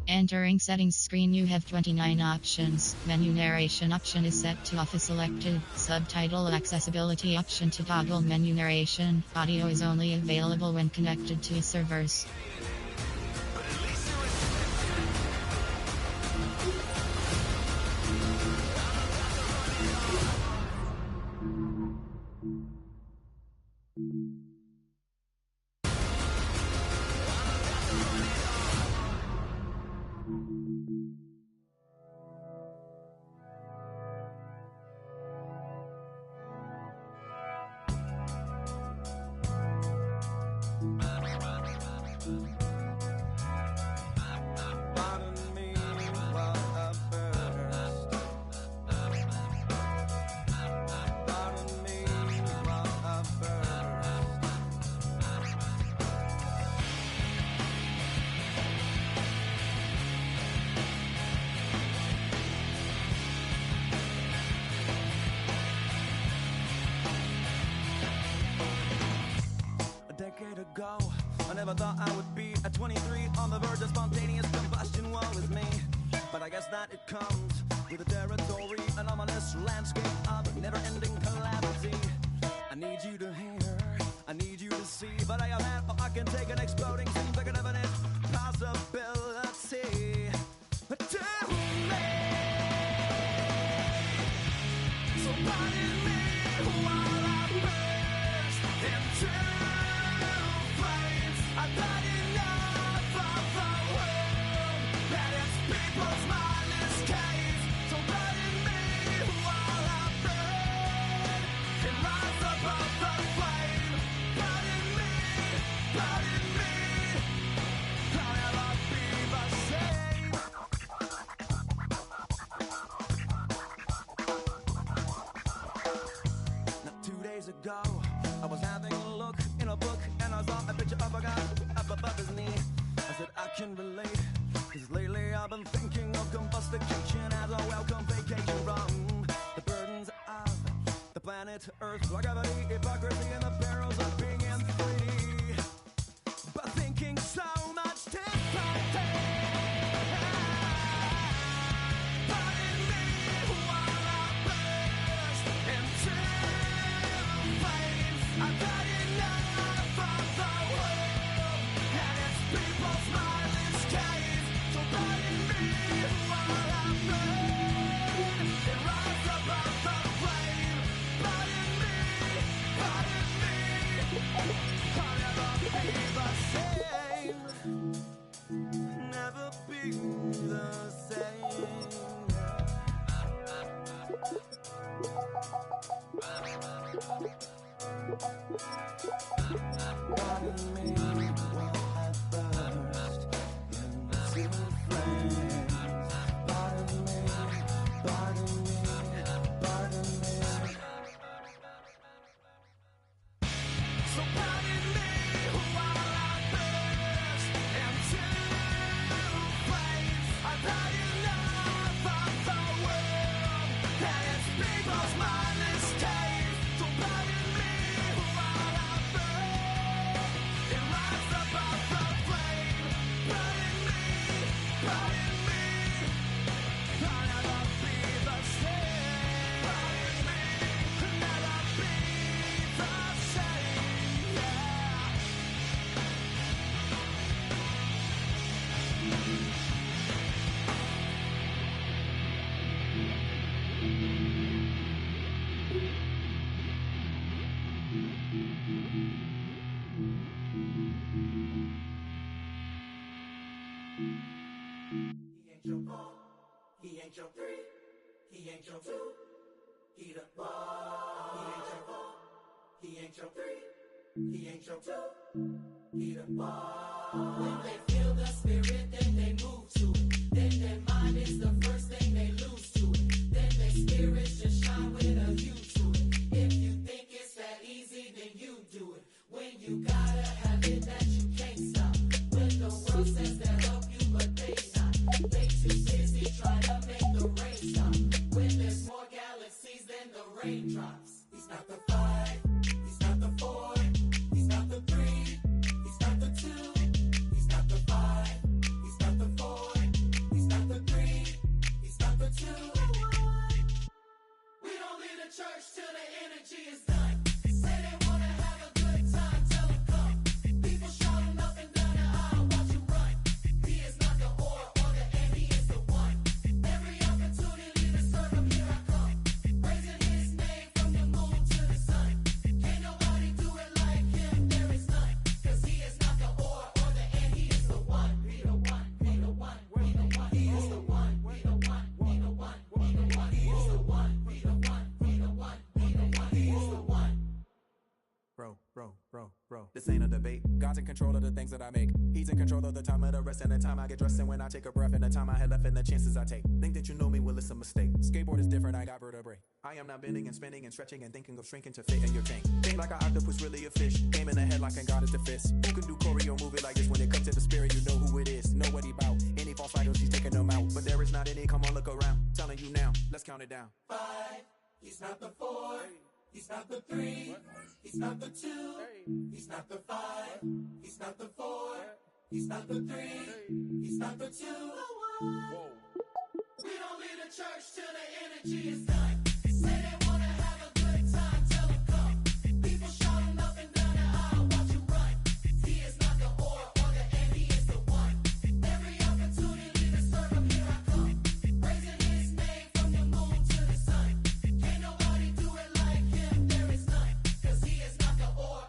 Entering settings screen, you have 29 options. Menu narration option is set to off is selected. Subtitle accessibility option to toggle menu narration. Audio is only available when connected to servers. Ago, I never thought I would be at 23 on the verge of spontaneous combustion. Woe is me, but I guess that it comes with the territory, an ominous landscape of never-ending calamity. I need you to hear, I need you to see, but I am at, or I can take an exploding scene, like an evident possibility. To me, so pardon me while I burst into I've had enough of the world and its people's mindless case. So pardon me while I burn and rise above the flame. Pardon me, I'll never be the same. Now 2 days ago, I was having a look in a book and I saw a picture of a guy up above his knee. I said I can relate, cause lately I've been thinking of combustication as a welcome vacation from the burdens of the planet Earth, like gravity, hypocrisy, and the perils of being in 3D. But thinking so much differently. Pardon me while I burst into flames. I've had enough of the world and its people's mindless case. So pardon me while I burn and rise above the flame. Pardon me, I'll never be the same. Never be the same. Pardon me while I burst into flames. Pardon me, pardon me, pardon me. So pardon me while I burst into flames. I've had enough of the world and its people's mindless case. So pardon me while I burn and rise above the flame. Pardon me, I'll never be the same. Pardon me, never be the same. Yeah. He ain't your 4, he ain't your 3, he ain't your 2, he the ball. He ain't your 4, he ain't your 3, he ain't your 2, he the ball. When they feel the spirit, then they move to it. Then their mind is the first thing they lose to it. Then their spirits just shine with a hue to it. If you think it's that easy, then you do it. When you gotta have it that you can't stop. When the world says they'll help you, but they not. They too busy trying to make the rain stop. When there's more galaxies than the raindrops. He's not the 5, he's not the 4, he's not the 3, he's not the 2. this ain't a debate. God's in control of the things that I make. He's in control of the time of the rest and the time I get dressed and when I take a breath and the time I had left and the chances I take. Think that you know me, well it's a mistake. Skateboard is different, I got vertebrae. I am now bending and spinning and stretching and thinking of shrinking to fit in your tank. Think like an octopus, really a fish. Game in the head like God is the fist. Who can do choreo, move it like this? When it comes to the spirit, you know who it is. Know what he bout. Any false idols, he's taking them out. But there is not any, come on, look around. Telling you now, let's count it down. 5, he's not the 4, he's not the 3, he's not the 2, he's not the 5, he's not the 4, he's not the 3, he's not the 2. Whoa. We don't leave the church till the energy is done. Say they wanna have a good time, tell them come. People shouting up and down the aisle, watch you run. He is not the or the and he is the one. Every opportunity to serve him, here I come. Raising his name from the moon to the sun. Can't nobody do it like him, there is none. Cause he is not the or.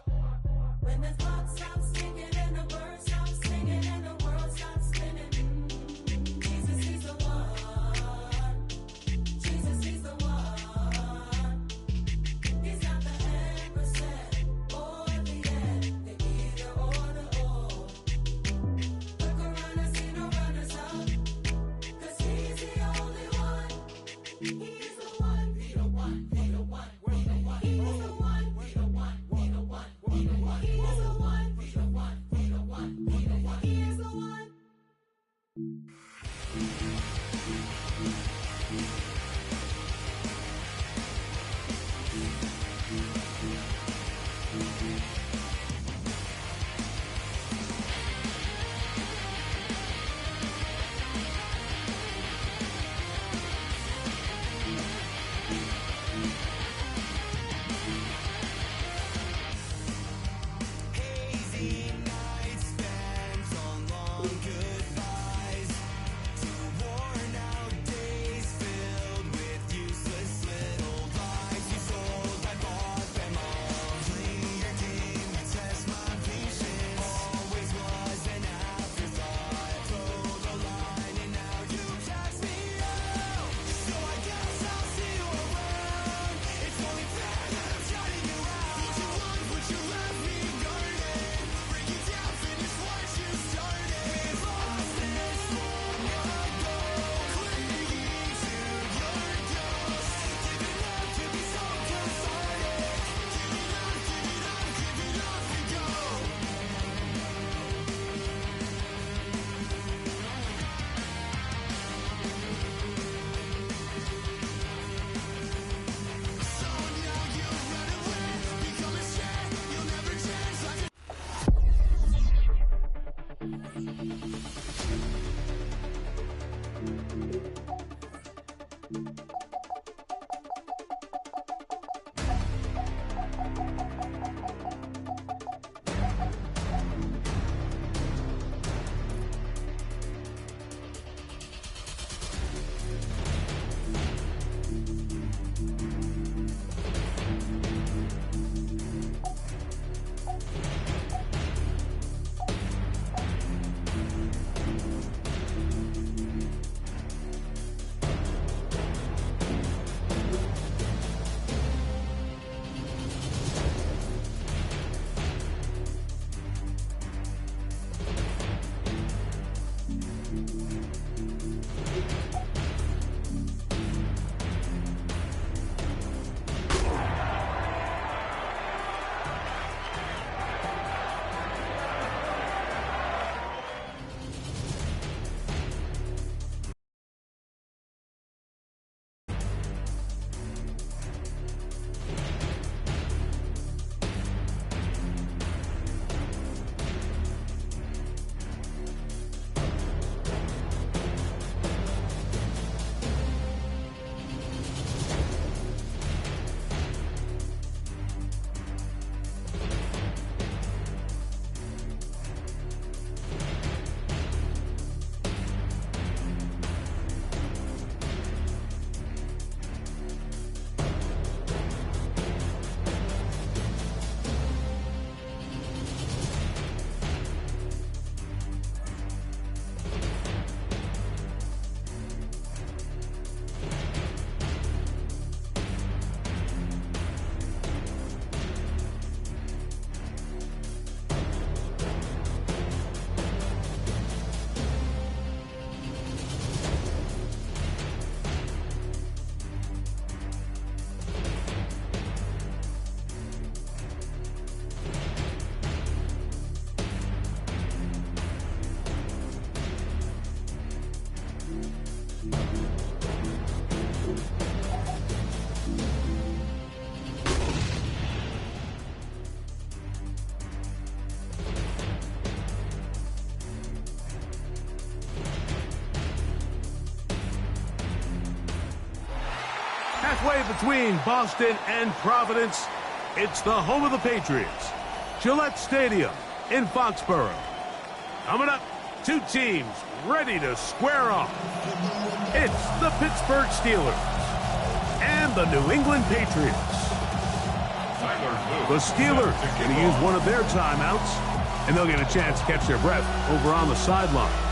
When the clock stops ticking and the birds stop singing and the world stops spinning, Jesus, he's the one. Jesus, he's the one. He's not the ampersand or the and, the either or the or. Look around and see no runners up, cause he's the only one. He is the one. He the one. He the one. He the one. He is the one. He the one. He the one. He the one. He is the one. He the one. He the one. He the one. He is the one. Hazy nights spent on long goodbyes, to worn out days filled with useless little lies. You sold, I bought them all. Playing your game, you test my patience. Always was an afterthought. Told the line and now you cast me out. So I guess I'll see you around. It's only fair that I'm shutting you out. Would you want what you left me guarded? Break it down, finish what you started. We've lost this long ago. Clinging to your ghost. Giving up to be so cathartic. Give it up, give it up, give it up and go. So now you run away, become a shit, you'll never change like a Halfway between Boston and Providence, it's the home of the Patriots, Gillette Stadium in Foxborough. Coming up, two teams ready to square off. It's the Pittsburgh Steelers and the New England Patriots. The Steelers going to use one of their timeouts, and they'll get a chance to catch their breath over on the sideline.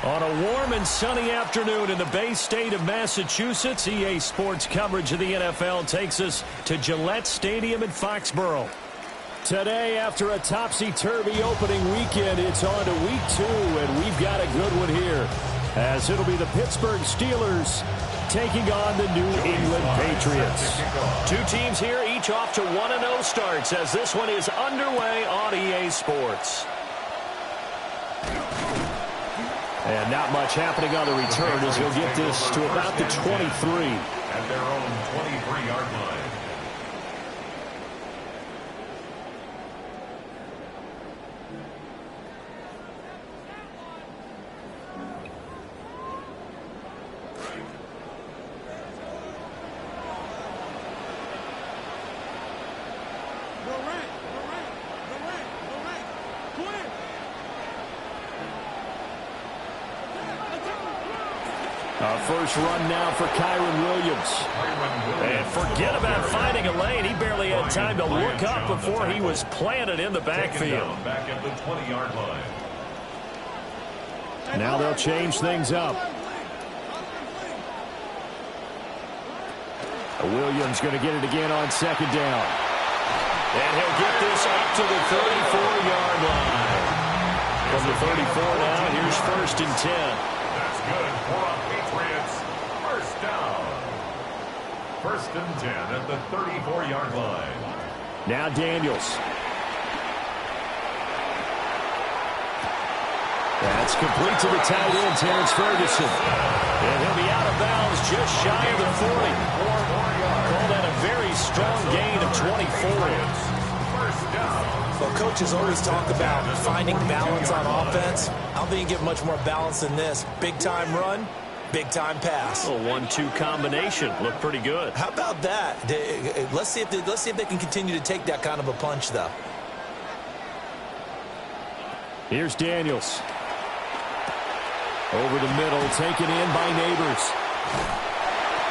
On a warm and sunny afternoon in the Bay State of Massachusetts, EA Sports coverage of the NFL takes us to Gillette Stadium in Foxborough. Today, after a topsy-turvy opening weekend, it's on to week 2, and we've got a good one here, as it'll be the Pittsburgh Steelers taking on the New England Patriots. Two teams here, each off to 1-0 starts, as this one is underway on EA Sports. And not much happening on the return as he'll get this to about the 23. At their own 23-yard line. A first run now for Kyren Williams. And forget about finding a lane. He barely had time to look up before he was planted in the backfield. Back at the 20-yard line. Now they'll change things up. Williams going to get it again on second down. And he'll get this up to the 34-yard line. From the 34 now, here's 1st and 10. That's good for a Patriots first down. 1st and 10 at the 34-yard line. Now Daniels. That's complete to the tight end, Terrence Ferguson. And he'll be out of bounds just shy of the 40. Call that a very strong gain of 24. Well, coaches always talk about finding balance on offense. I don't think you get much more balance than this. Big-time run, big-time pass. A 1-2 combination. Looked pretty good. How about that? Let's see if they can continue to take that kind of a punch, though. Here's Daniels. Over the middle, taken in by Neighbors.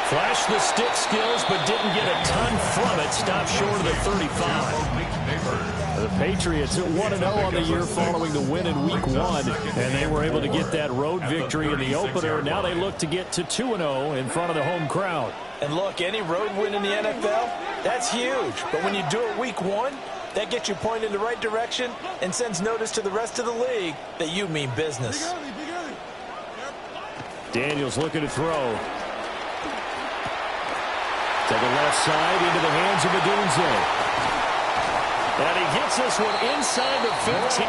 Flashed the stick skills, but didn't get a ton from it. Stopped short of the 35. The Patriots at 1-0 on the year following the win in Week 1, and they were able to get that road victory in the opener. Now they look to get to 2-0 in front of the home crowd. And look, any road win in the NFL, that's huge. But when you do it Week 1, that gets you pointed in the right direction and sends notice to the rest of the league that you mean business. Daniels looking to throw. To the left side into the hands of Odunze. And he gets this one inside the 15.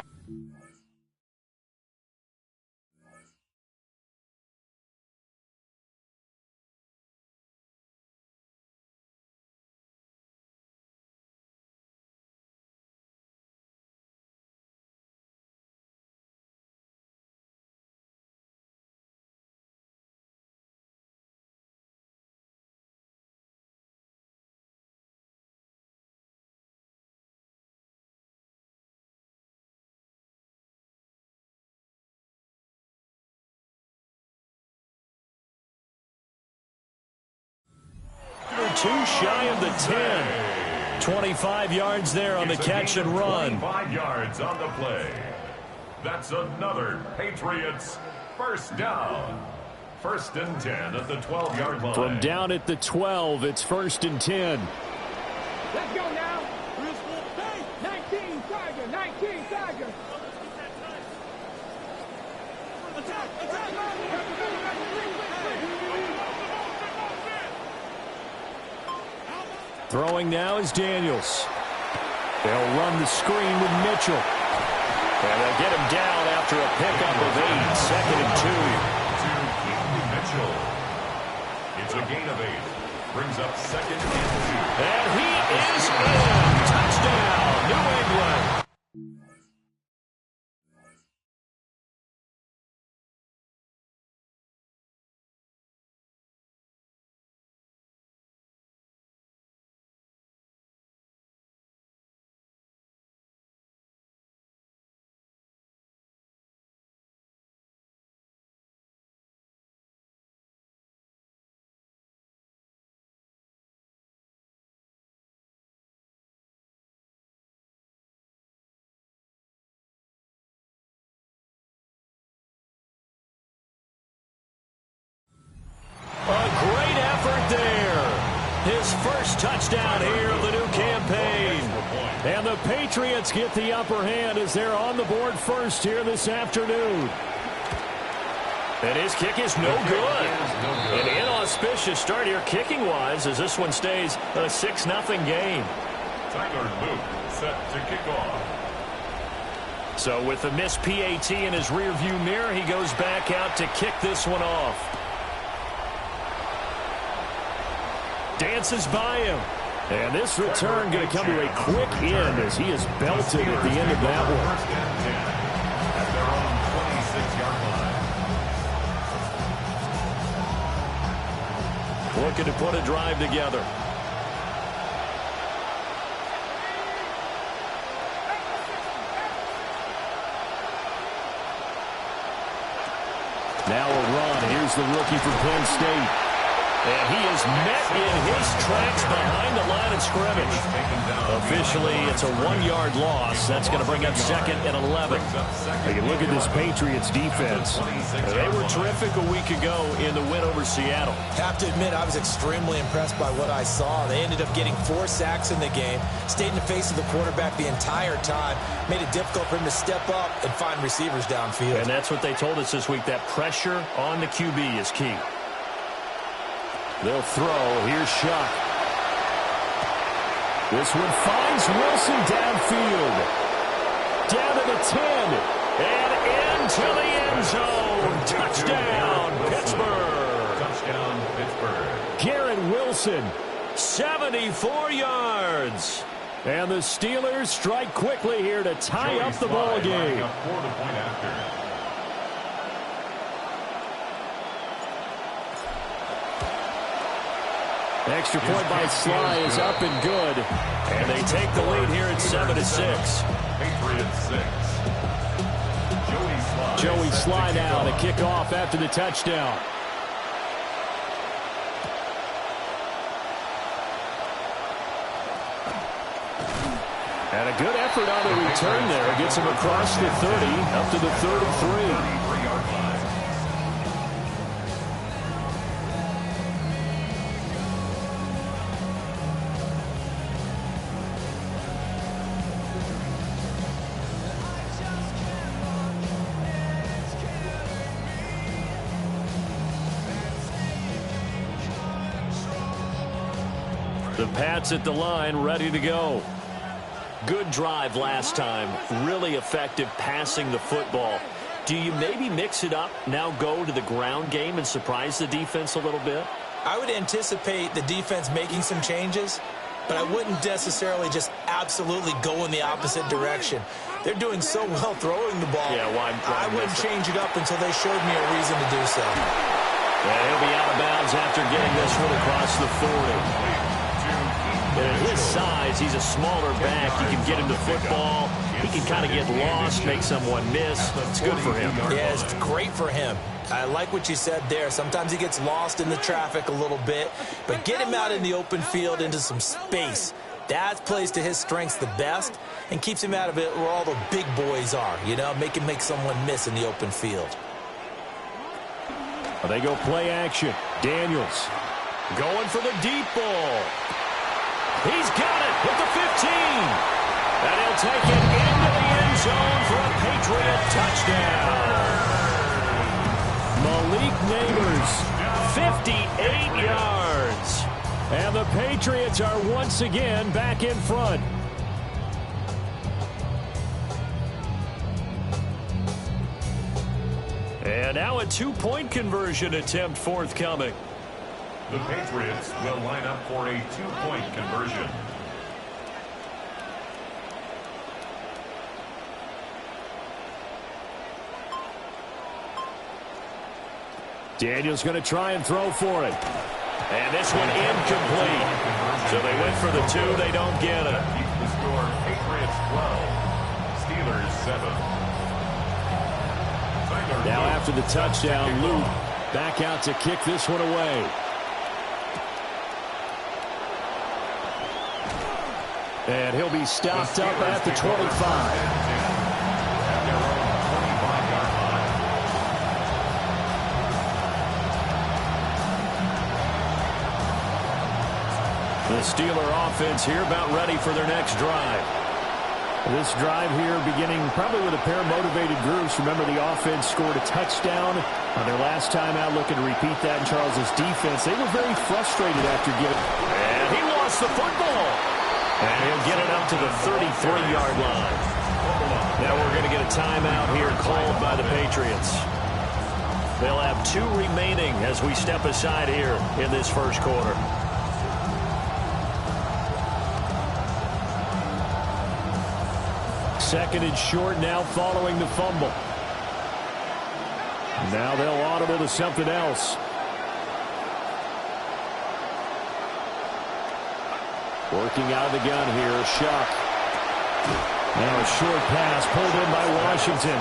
Too shy of the 10. 25 yards there on the catch and run. 25 yards on the play. That's another Patriots first down. 1st and 10 at the 12-yard line. From down at the 12, it's 1st and 10. Let's go now. 19 Tiger, 19 Tiger. Attack, attack. Throwing now is Daniels. They'll run the screen with Mitchell. And they'll get him down after a pickup of 8. 2nd and 2. To Keaton Mitchell. It's a gain of 8. Brings up 2nd and 2. And he is in. Touchdown, New England. A great effort there. His first touchdown here of the new campaign. And the Patriots get the upper hand as they're on the board first here this afternoon. And his kick is no good. An inauspicious start here kicking-wise as this one stays a 6-0 game. Tyler Luke set to kick off. So with the missed PAT in his rearview mirror, he goes back out to kick this one off. Dances by him. And this return going to come to a quick end as he is belted at the end of that one. 1st and 10 at their own 26-yard line. Looking to put a drive together. Now a run. Here's is the rookie from Penn State. And he is met in his tracks behind the line of scrimmage. Officially, it's a 1-yard loss. That's going to bring up second and 11. Hey, look at this Patriots defense. They were terrific a week ago in the win over Seattle. Have to admit, I was extremely impressed by what I saw. They ended up getting 4 sacks in the game, stayed in the face of the quarterback the entire time, made it difficult for him to step up and find receivers downfield. And that's what they told us this week, that pressure on the QB is key. They'll throw. Here's Shuck. This one finds Wilson downfield. Down to the 10. And into the end zone. Touchdown, Pittsburgh. Touchdown, Pittsburgh. Garrett Wilson, 74 yards. And the Steelers strike quickly here to tie up the ball game. For the point after. Extra point by Sly is up and good. And they take the lead here at 7-6. Patriots 6. Joey Sly now to kick off after the touchdown. And a good effort on the return there. Gets him across the 30, up to the 33. The Pats at the line, ready to go. Good drive last time. Really effective passing the football. Do you maybe mix it up, now go to the ground game and surprise the defense a little bit? I would anticipate the defense making some changes, but I wouldn't necessarily just absolutely go in the opposite direction. They're doing so well throwing the ball. Yeah, I wouldn't change it up until they showed me a reason to do so. Yeah, he'll be out of bounds after getting this one across the 40. And at his size, he's a smaller back. You can get him the football. He can kind of get lost, make someone miss. It's good for him. Yeah, it's great for him. I like what you said there. Sometimes he gets lost in the traffic a little bit, but get him out in the open field into some space. That plays to his strengths the best and keeps him out of it where all the big boys are, you know, make someone miss in the open field. They go play action. Daniels going for the deep ball. He's got it at the 15. And he'll take it into the end zone for a Patriot touchdown. Malik Neighbors, 58 yards. And the Patriots are once again back in front. And now a 2-point conversion attempt forthcoming. The Patriots will line up for a 2-point conversion. Daniels going to try and throw for it. And this one incomplete. So they went for the 2. They don't get it. Keeps the score Patriots 12. Steelers 7. Now after the touchdown, Luke back out to kick this one away. And he'll be stopped up at the 25. The Steeler offense here about ready for their next drive. This drive here beginning probably with a pair of motivated groups. Remember, the offense scored a touchdown on their last time out, looking to repeat that in Charles's defense. They were very frustrated after getting... And he lost the football. And he'll get it up to the 33-yard line. Now we're going to get a timeout here called by the Patriots. They'll have 2 remaining as we step aside here in this first quarter. Second and short now following the fumble. Now they'll audible to something else. Working out of the gun here, Shuck. Now a short pass pulled in by Washington.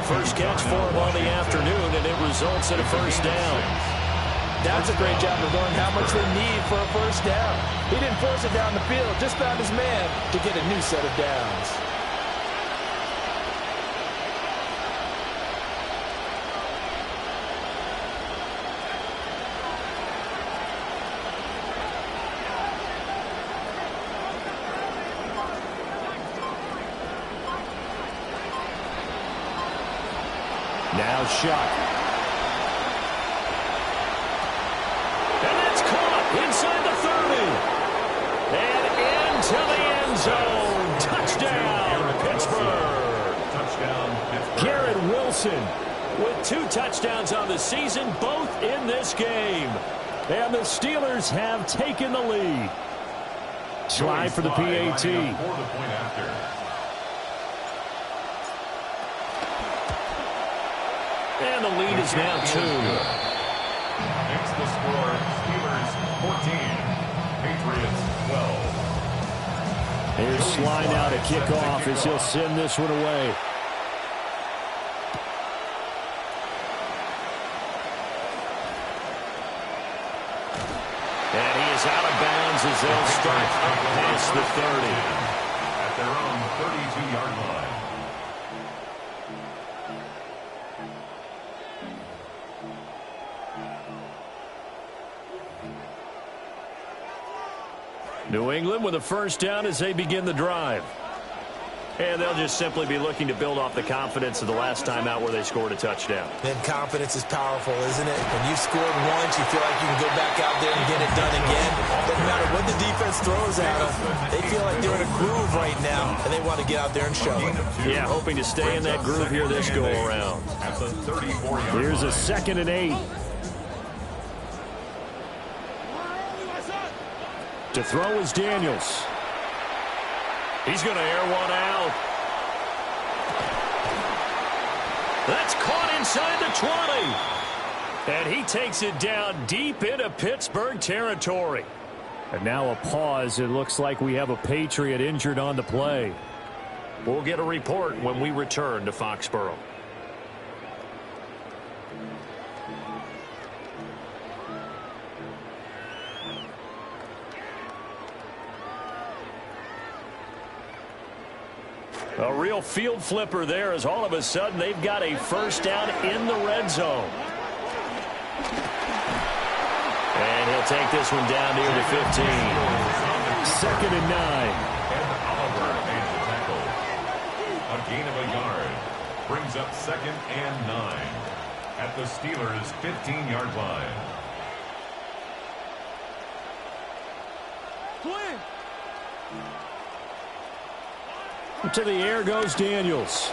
First catch for him on the afternoon, and it results in a first down. That's a great job of knowing how much they need for a first down. He didn't force it down the field, just found his man to get a new set of downs. Now shot. And that's caught inside the 30. And into the end zone. Touchdown, Pittsburgh. Garrett Wilson with 2 touchdowns on the season, both in this game. And the Steelers have taken the lead. Try for the PAT. And the lead is now 2. Makes the score Steelers 14, Patriots 12. Here's Sly now to kick off as he'll send this one away. And he is out of bounds as they'll start up past the 30. At their own 32-yard line. New England with a first down as they begin the drive. And they'll just simply be looking to build off the confidence of the last time out where they scored a touchdown. And confidence is powerful, isn't it? When you scored once, you feel like you can go back out there and get it done again. Doesn't matter what the defense throws at them. They feel like they're in a groove right now, and they want to get out there and show it. Yeah, hoping to stay in that groove here this go-around. Here's a 2nd and 8. To throw is Daniels. He's going to air one out. That's caught inside the 20. And he takes it down deep into Pittsburgh territory. And now a pause. It looks like we have a Patriot injured on the play. We'll get a report when we return to Foxborough. A real field flipper there as all of a sudden they've got a first down in the red zone. And he'll take this one down near the 15. 2nd and 9. And Oliver made the tackle. A gain of a yard. Brings up 2nd and 9. At the Steelers' 15-yard line. To the air goes Daniels.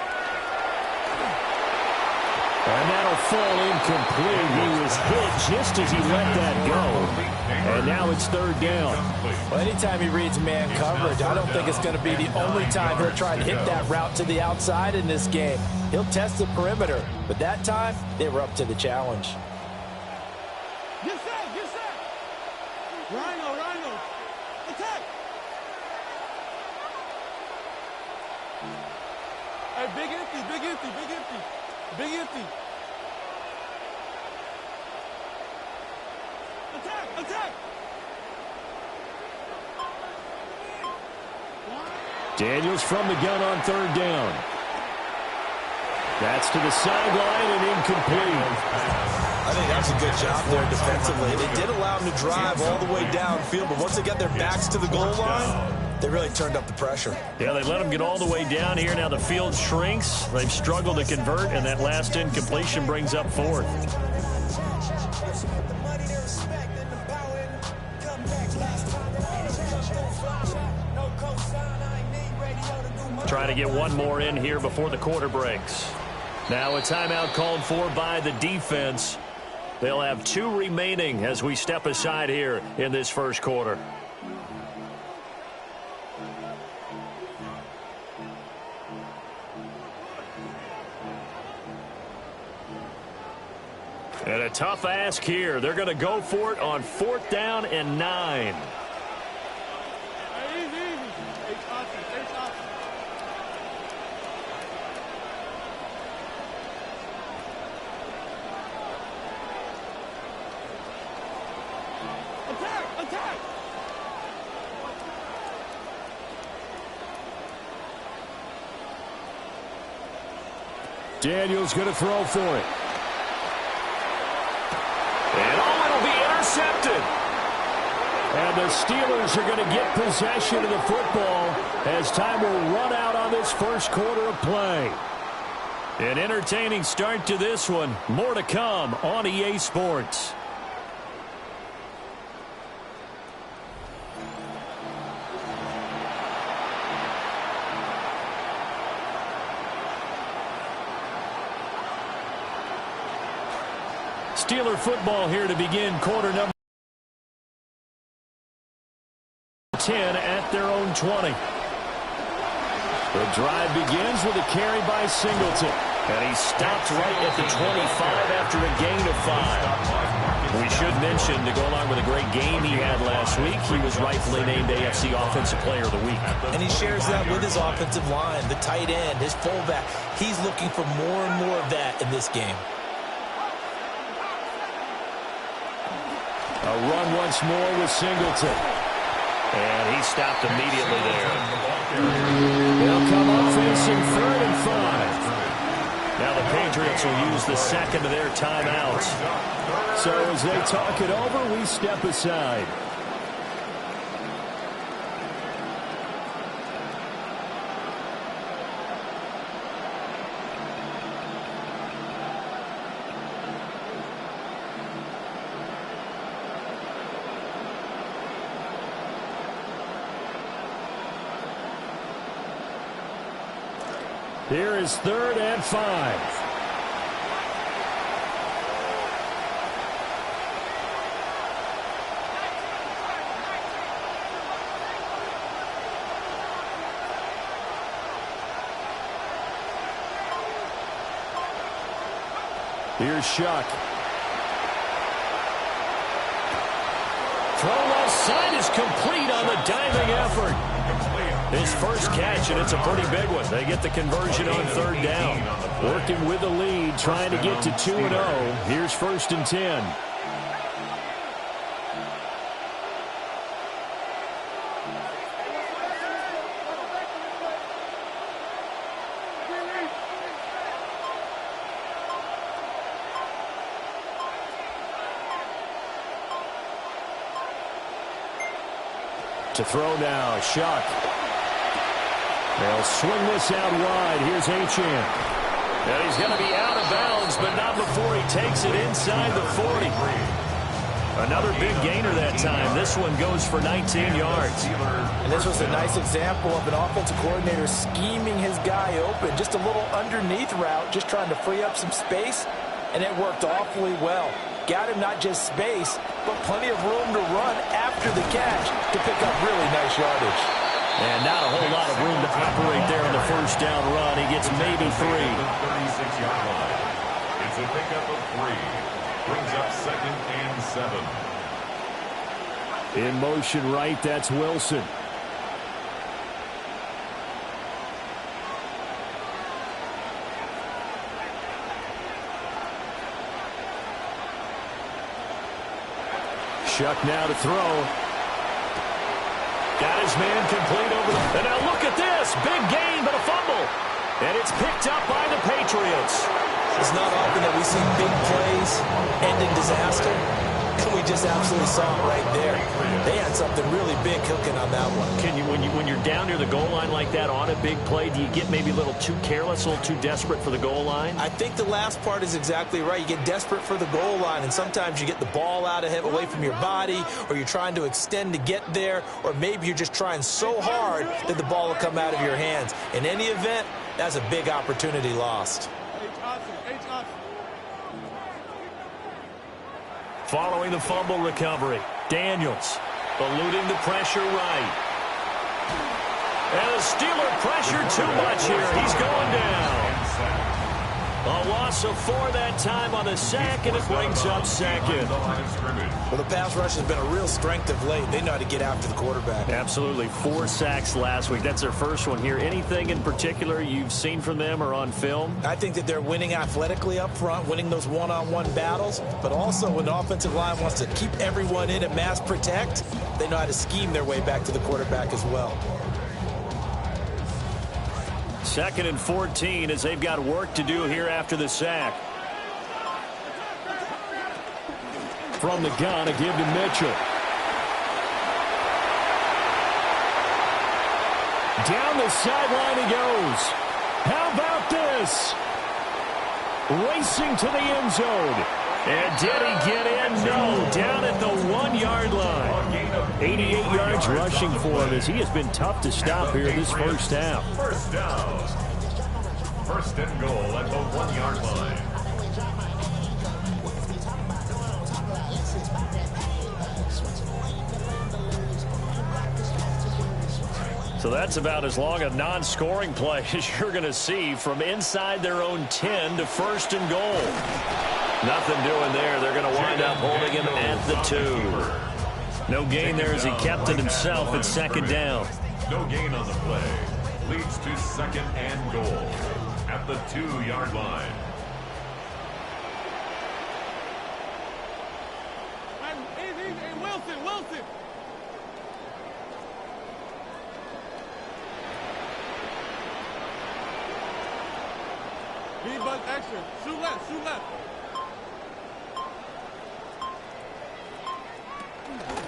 And that'll fall incomplete. He was hit just as he let that go. And now it's 3rd down. Well, anytime he reads man coverage, I don't think it's going to be the only time he'll try to hit that route to the outside in this game. He'll test the perimeter. But that time, they were up to the challenge. Get set, get set. Rhino, attack. Hey, big empty. Attack. Daniels from the gun on 3rd down. That's to the sideline and incomplete. I think that's a good job there defensively. They did allow him to drive all the way downfield, but once they got their backs to the goal line, they really turned up the pressure. Yeah, they let him get all the way down here. Now the field shrinks. They've struggled to convert, and that last incompletion brings up 4th. Try to get one more in here before the quarter breaks. Now a timeout called for by the defense. They'll have 2 remaining as we step aside here in this first quarter. And a tough ask here. They're going to go for it on 4th down and 9. Attack! Daniels going to throw for it. And it'll be intercepted. And the Steelers are going to get possession of the football as time will run out on this first quarter of play. An entertaining start to this one. More to come on EA Sports. Steeler football here to begin quarter number 10 at their own 20. The drive begins with a carry by Singleton. And he stopped right at the 25 after a gain of 5. We should mention, to go along with a great game he had last week, he was rightfully named AFC Offensive Player of the Week. And he shares that with his offensive line, the tight end, his fullback. He's looking for more and more of that in this game. A run once more with Singleton. And he stopped immediately there. They'll come up facing 3rd and 5. Now the Patriots will use the second of their timeouts. So as they talk it over, we step aside. Here is 3rd and 5. Here's Shuck. Throw left side is complete on the diving effort. His first catch, and it's a pretty big one. They get the conversion on 3rd down. Working with the lead, trying to get to 2-0. Here's 1st and 10. To throw now, Shuck. They'll swing this out wide. Here's Achane. And he's going to be out of bounds, but not before he takes it inside the 40. Another big gainer that time. This one goes for 19 yards. And this was a nice example of an offensive coordinator scheming his guy open. Just a little underneath route, just trying to free up some space, and it worked awfully well. Got him not just space, but plenty of room to run after the catch to pick up really nice yardage. And not a whole lot of room to operate there on the first down run. He gets maybe 3. 36-yard line. It's a pickup of 3. Brings up 2nd and 7. In motion right, that's Wilson. Shuck now to throw. Got his man complete over the... And now look at this. Big gain, but a fumble. And it's picked up by the Patriots. It's not often that we see big plays end in disaster. And we just absolutely saw it right there. They had something really big cooking on that one. Can you, when you're down near the goal line like that on a big play, do you get maybe a little too careless, a little too desperate for the goal line? I think the last part is exactly right. You get desperate for the goal line, and sometimes you get the ball out of him, away from your body, or you're trying to extend to get there, or maybe you're just trying so hard that the ball will come out of your hands. In any event, that's a big opportunity lost. Following the fumble recovery, Daniels eluding the pressure right. And the Steeler pressure too much here. He's going down. A loss of 4 that time on the sack, and it brings up second. Well, the pass rush has been a real strength of late. They know how to get after the quarterback. Absolutely. 4 sacks last week. That's their first one here. Anything in particular you've seen from them or on film? I think that they're winning athletically up front, winning those one-on-one battles, but also when the offensive line wants to keep everyone in and mass protect, they know how to scheme their way back to the quarterback as well. 2nd and 14 as they've got work to do here after the sack. From the gun, a give to Mitchell. Down the sideline he goes. How about this? Racing to the end zone. And did he get in? No, down at the 1-yard line. 88 yards rushing for him as he has been tough to stop here in this first half. First down. 1st and goal at the 1-yard line. So that's about as long a non-scoring play as you're going to see from inside their own 10 to 1st and goal. Nothing doing there. They're going to wind up holding him at the 2. No gain there as he kept it himself at 2nd down. No gain on the play. Leads to 2nd and goal at the 2-yard line. Hey, Wilson. B-bus extra. Shoot left.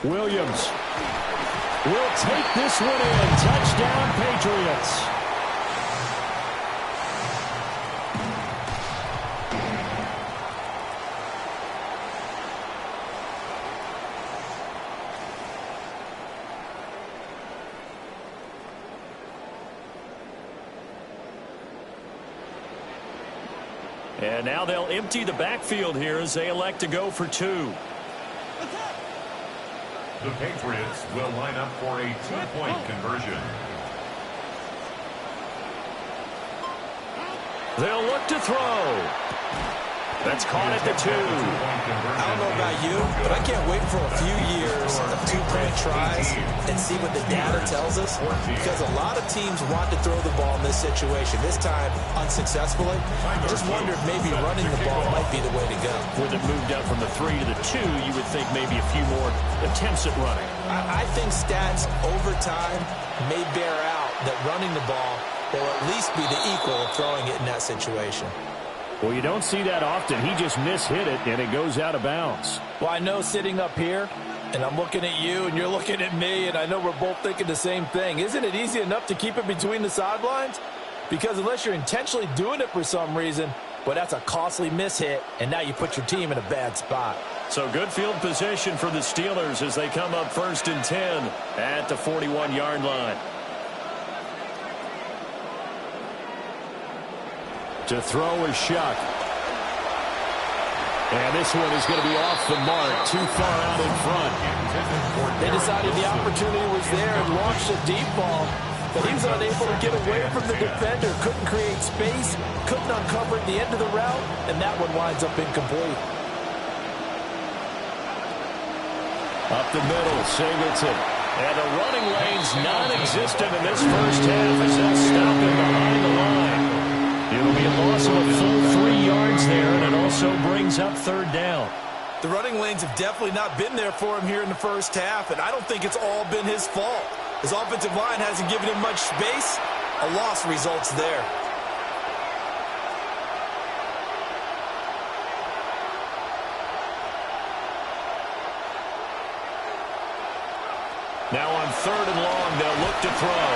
Williams will take this one in. Touchdown, Patriots. And now they'll empty the backfield here as they elect to go for 2. The Patriots will line up for a 2-point conversion. They'll look to throw. That's caught at the 2. I don't know about you, but I can't wait for a few years of 2-point tries and see what the data tells us, because a lot of teams want to throw the ball in this situation. This time, unsuccessfully. I just wonder if maybe running the ball might be the way to go. With it moved up from the 3 to the 2, you would think maybe a few more attempts at running. I think stats over time may bear out that running the ball will at least be the equal of throwing it in that situation. Well, you don't see that often. He just mishit it, and it goes out of bounds. Well, I know sitting up here, and I'm looking at you, and you're looking at me, and I know we're both thinking the same thing. Isn't it easy enough to keep it between the sidelines? Because unless you're intentionally doing it for some reason, well, that's a costly mishit, and now you put your team in a bad spot. So good field position for the Steelers as they come up 1st and 10 at the 41-yard line. To throw is Shuck. And this one is going to be off the mark, too far out in front. They decided the opportunity was there and launched a deep ball, but he was unable to get away from the defender, couldn't create space, couldn't uncover at the end of the route, and that one winds up incomplete. Up the middle, Singleton. And the running lane's non-existent in this first half as they'll stop him behind the line. It'll be a loss of a full 3 yards there, and it also brings up 3rd down. The running lanes have definitely not been there for him here in the first half, and I don't think it's all been his fault. His offensive line hasn't given him much space. A loss results there. Now on 3rd and long, they'll look to throw.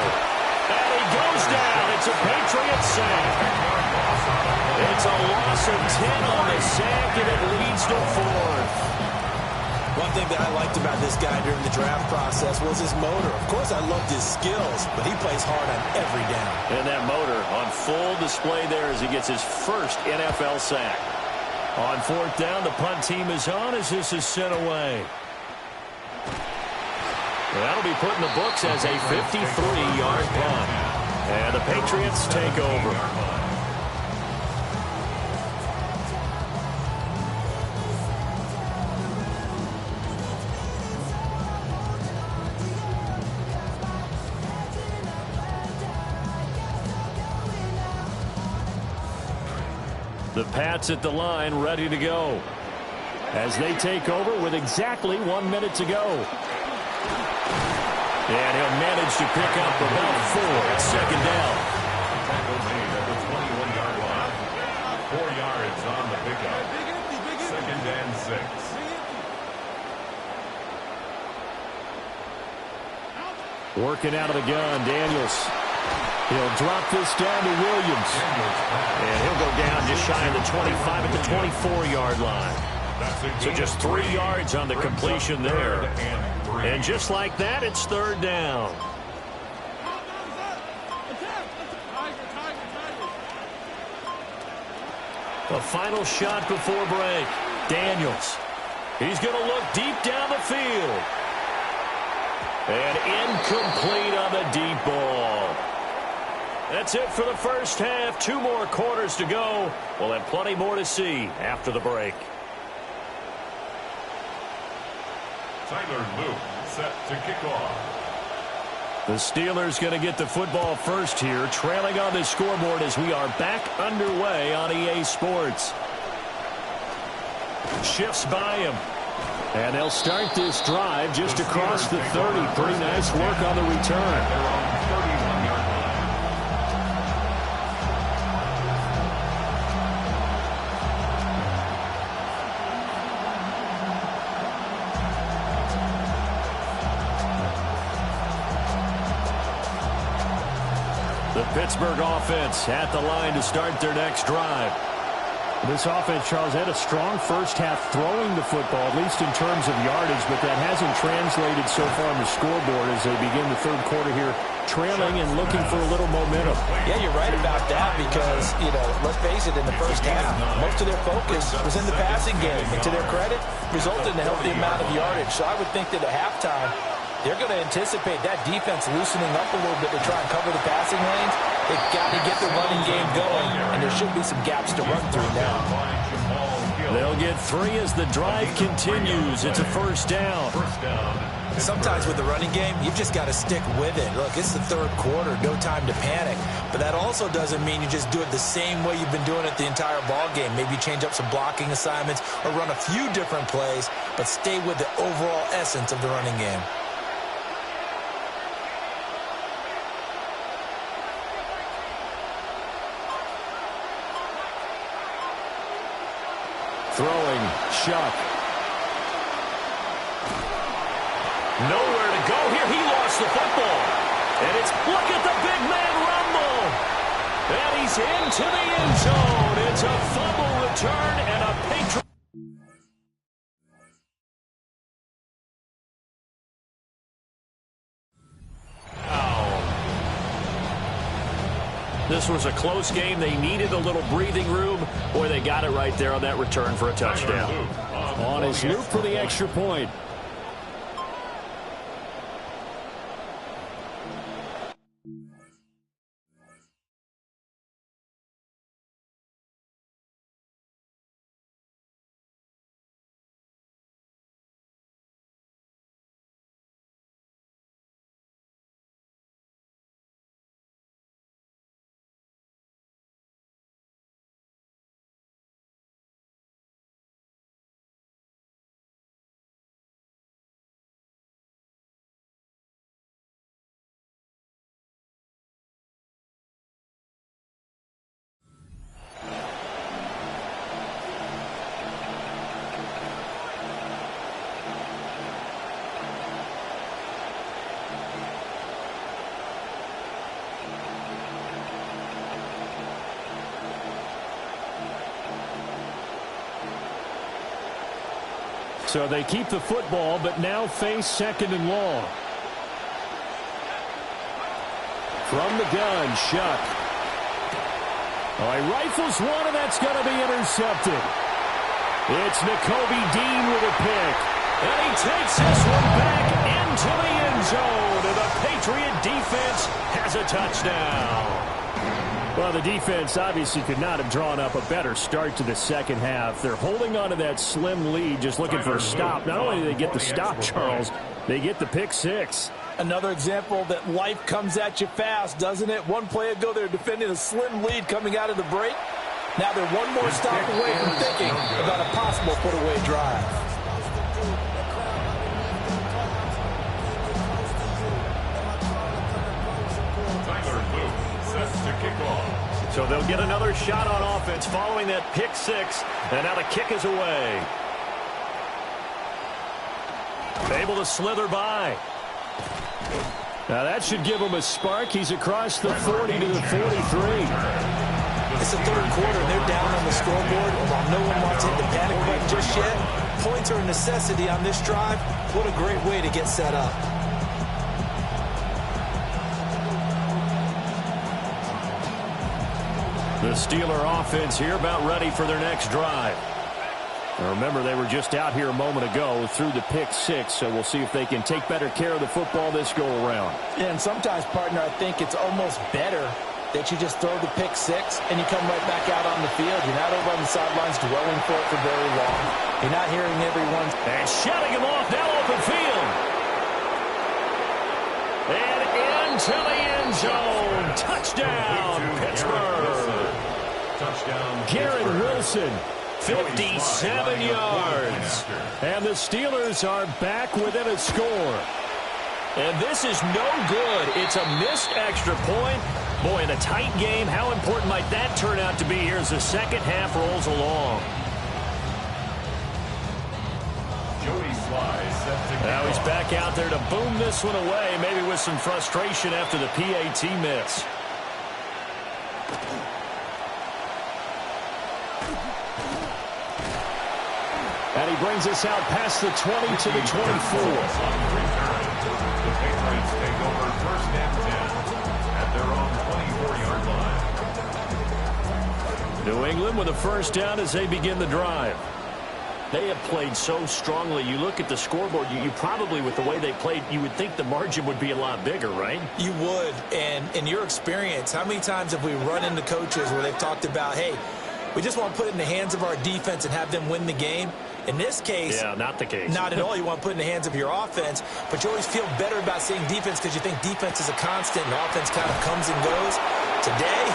And he goes down. It's a Patriots sack. It's a loss of 10 on the sack, and it leads to 4th. One thing that I liked about this guy during the draft process was his motor. Of course, I loved his skills, but he plays hard on every down. And that motor on full display there as he gets his first NFL sack. On 4th down, the punt team is on as this is sent away. That'll be put in the books as a 53-yard punt. And the Patriots take over. The Pats at the line, ready to go, as they take over with exactly 1 minute to go. And he'll manage to pick up about 4. It's second down. Tackle made at the 21-yard line. 4 yards on the pickup. Second and 6. Working out of the gun, Daniels. He'll drop this down to Williams. And he'll go down just shy of the 25 at the 24-yard line. So just 3 yards on the completion there. And just like that, it's third down. The final shot before break. Daniels. He's going to look deep down the field. And incomplete on the deep ball. That's it for the first half. 2 more quarters to go. We'll have plenty more to see after the break. Tyler Luke set to kick off. The Steelers going to get the football first here, trailing on the scoreboard as we are back underway on EA Sports. Shifts by him. And they'll start this drive just across the 30. Pretty nice work on the return. The Pittsburgh offense at the line to start their next drive. This offense, Charles, had a strong first half throwing the football, at least in terms of yardage, but that hasn't translated so far on the scoreboard as they begin the third quarter here, trailing and looking for a little momentum. Yeah, you're right about that because, let's face it, in the first half, most of their focus was in the passing game. And to their credit, resulted in a healthy amount of yardage. So I would think that at halftime, they're going to anticipate that defense loosening up a little bit to try and cover the passing lanes. They've got to get the running game going, and there should be some gaps to run through now. They'll get 3 as the drive continues. It's a first down. Sometimes with the running game, you've just got to stick with it. Look, it's the third quarter, no time to panic. But that also doesn't mean you just do it the same way you've been doing it the entire ball game. Maybe change up some blocking assignments or run a few different plays, but stay with the overall essence of the running game. Throwing, Shuck. Nowhere to go here. He lost the football. And it's, look at the big man rumble. And he's into the end zone. It's a fumble return and a Patriot. This was a close game. They needed a little breathing room. Boy, they got it right there on that return for a touchdown. On his loop for the extra point. So they keep the football, but now face second and long. From the gun, Shuck. Oh, he rifles one, and that's going to be intercepted. It's Nakobe Dean with a pick. And he takes this one back into the end zone. And the Patriot defense has a touchdown. Well, the defense obviously could not have drawn up a better start to the second half. They're holding on to that slim lead, just looking for a stop. Not only do they get the stop, Charles, they get the pick six. Another example that life comes at you fast, doesn't it? One play ago, they were defending a slim lead coming out of the break. Now they're one more stop away from thinking about a possible put-away drive. Tyler Luke sets to kick off. So they'll get another shot on offense following that pick six, and now the kick is away. Able to slither by. Now that should give him a spark. He's across the 40 to the 43. It's the third quarter, and they're down on the scoreboard. And while no one wants to hit the panic button just yet, points are a necessity on this drive. What a great way to get set up. The Steeler offense here about ready for their next drive. Now remember, they were just out here a moment ago through the pick six, so we'll see if they can take better care of the football this go-around. Yeah, and sometimes, partner, I think it's almost better that you just throw the pick six and you come right back out on the field. You're not over on the sidelines dwelling for it for very long. You're not hearing everyone. And shutting him off, now open field. And into the end zone. Touchdown, Pittsburgh. Touchdown, Garrett Wilson, 57 yards. And the Steelers are back within a score. And this is no good. It's a missed extra point. Boy, in a tight game, how important might that turn out to be here as the second half rolls along? Joey Sly set to Now he's back out there to boom this one away, maybe with some frustration after the PAT miss. And he brings us out past the 20 to the 24. The Patriots take over first and 10 at their own 24-yard line. New England with a first down as they begin the drive. They have played so strongly. You look at the scoreboard, you probably, with the way they played, you would think the margin would be a lot bigger, right? You would. And in your experience, how many times have we run into coaches where they've talked about, hey, we just want to put it in the hands of our defense and have them win the game? In this case, yeah, not the case. Not at all. You want to put it in the hands of your offense, but you always feel better about seeing defense because you think defense is a constant and offense kind of comes and goes. Today,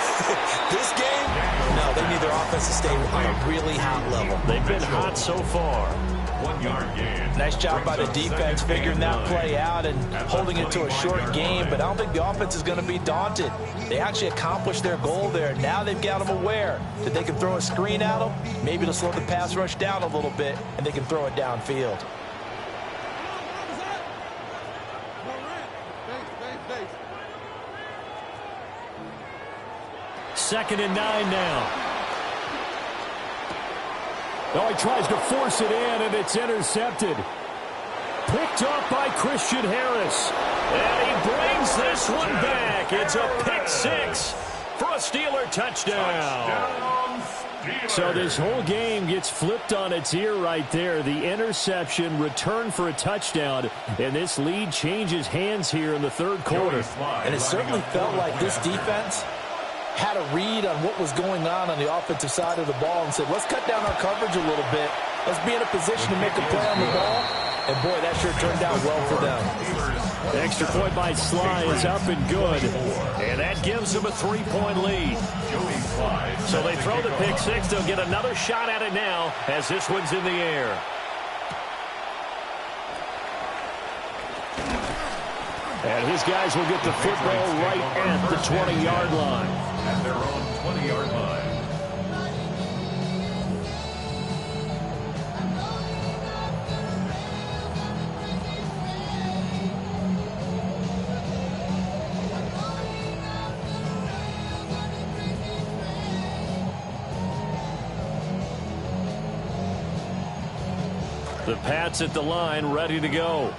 this game, no, they need their offense to stay on a really hot level. They've been hot so far. 1 yard gain. Nice job by the defense figuring that play out and holding it to a short game, but I don't think the offense is going to be daunted. They actually accomplished their goal there. Now they've got them aware that they can throw a screen at them, maybe to slow the pass rush down a little bit, and they can throw it downfield. Second and 9 now. Oh, he tries to force it in, and it's intercepted. Picked up by Christian Harris. And he brings this one back. It's a pick six for a Steeler touchdown. So this whole game gets flipped on its ear right there. The interception, return for a touchdown, and this lead changes hands here in the third quarter. And it certainly felt like this defense had a read on what was going on the offensive side of the ball and said, let's cut down our coverage a little bit. Let's be in a position to make a play on the ball. And, boy, that sure turned out well for them. The extra point by Sly is up and good. And that gives them a 3-point lead. So they throw the pick six. They'll get another shot at it now as this one's in the air. And his guys will get the football right at the 20-yard line. At their own 20-yard line. The Pats at the line, ready to go.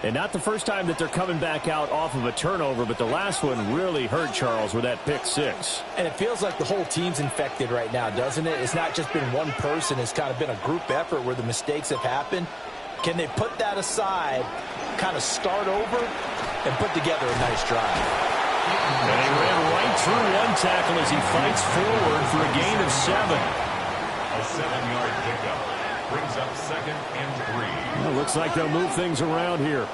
And not the first time that they're coming back out off of a turnover, but the last one really hurt Charles with that pick six. And it feels like the whole team's infected right now, doesn't it? It's not just been one person. It's kind of been a group effort where the mistakes have happened. Can they put that aside, kind of start over, and put together a nice drive? And he ran right through one tackle as he fights forward for a gain of 7. A 7-yard pickup brings up 2nd and 3. Well, looks like they'll move things around here.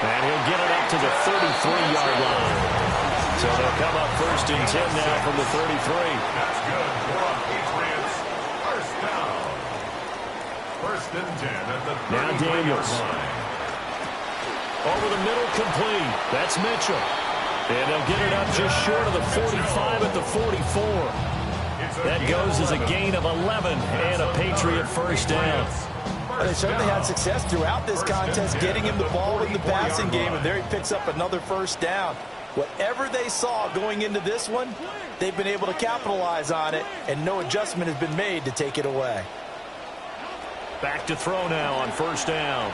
And he'll get it up to the 33-yard line. So they'll come up 1st and 10 now from the 33. That's good for a Patriots. First down. 1st and 10 at the 33-yard now Daniels. line. Over the middle, complete. That's Mitchell. And they'll get it up just short of the 45 at the 44. That goes as a gain of 11 and a Patriot first down. Well, they certainly had success throughout this contest getting him the ball in the passing game, and there he picks up another first down. Whatever they saw going into this one, they've been able to capitalize on it, and no adjustment has been made to take it away. Back to throw now on first down.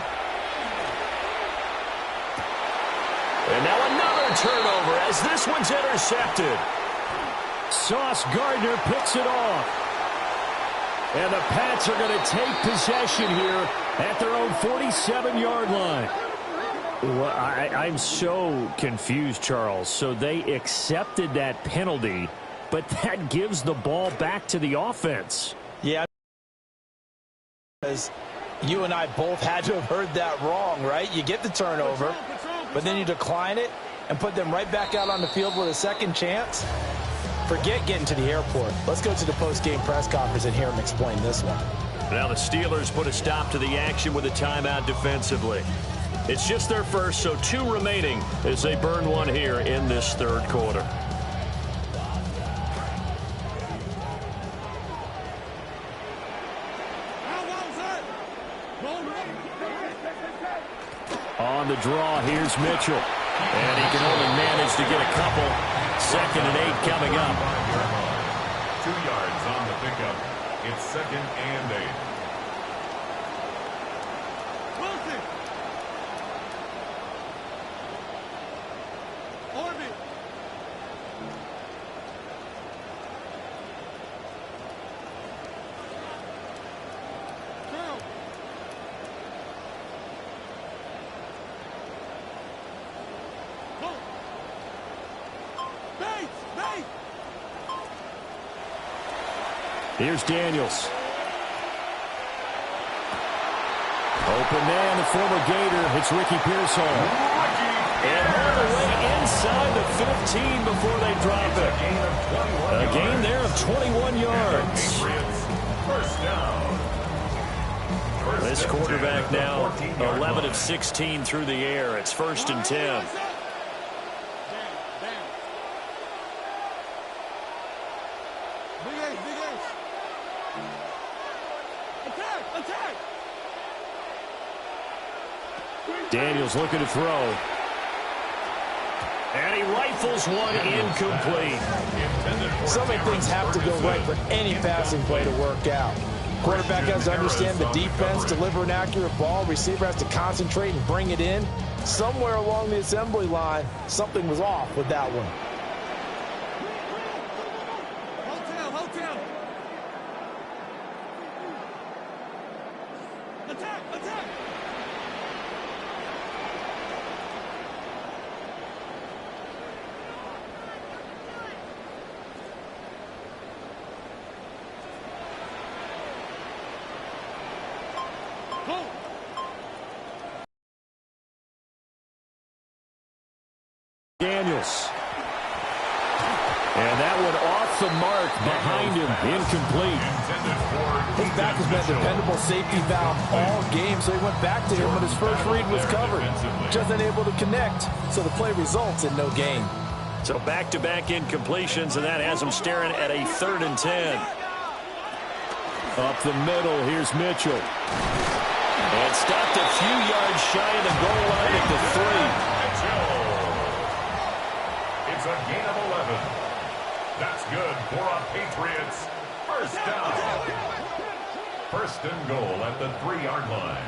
And now another turnover as this one's intercepted. Sauce Gardner picks it off. And the Pats are going to take possession here at their own 47-yard line. Well, I'm so confused, Charles. So they accepted that penalty, but that gives the ball back to the offense. Yeah. Because you and I both had to have heard that wrong, right? You get the turnover, but then you decline it and put them right back out on the field with a second chance. Forget getting to the airport. Let's go to the post-game press conference and hear him explain this one. Now the Steelers put a stop to the action with a timeout defensively. It's just their first, so 2 remaining as they burn one here in this 3rd quarter. On the draw, here's Mitchell. And he can only manage to get a couple. 2nd and 8 coming up. 2 yards on the pickup. It's 2nd and 8. Wilson. Orbit. Girl. Go. Base. Here's Daniels. Open man, the former Gator. It's Ricky Pearsall. And all the way inside the 15 before they drop it. A gain there of 21 yards. First down. This quarterback now 11 of 16 through the air. It's 1st and 10. Daniels looking to throw. And he rifles one incomplete. So many things have to go right for any passing play to work out. Quarterback has to understand the defense, deliver an accurate ball. Receiver has to concentrate and bring it in. Somewhere along the assembly line, something was off with that one. Hotel. Attack. Go. Daniels. And that one off the mark behind him, incomplete. His back has been a dependable safety valve all game, so he went back to him when his first read was covered. Just unable to connect, so the play results in no gain. So back-to-back incompletions, and that has him staring at a 3rd and 10. Up the middle, here's Mitchell. And stopped a few yards shy of the goal line at the 3. It's a gain of 11. That's good for a Patriots first down. 1st and goal at the 3-yard line.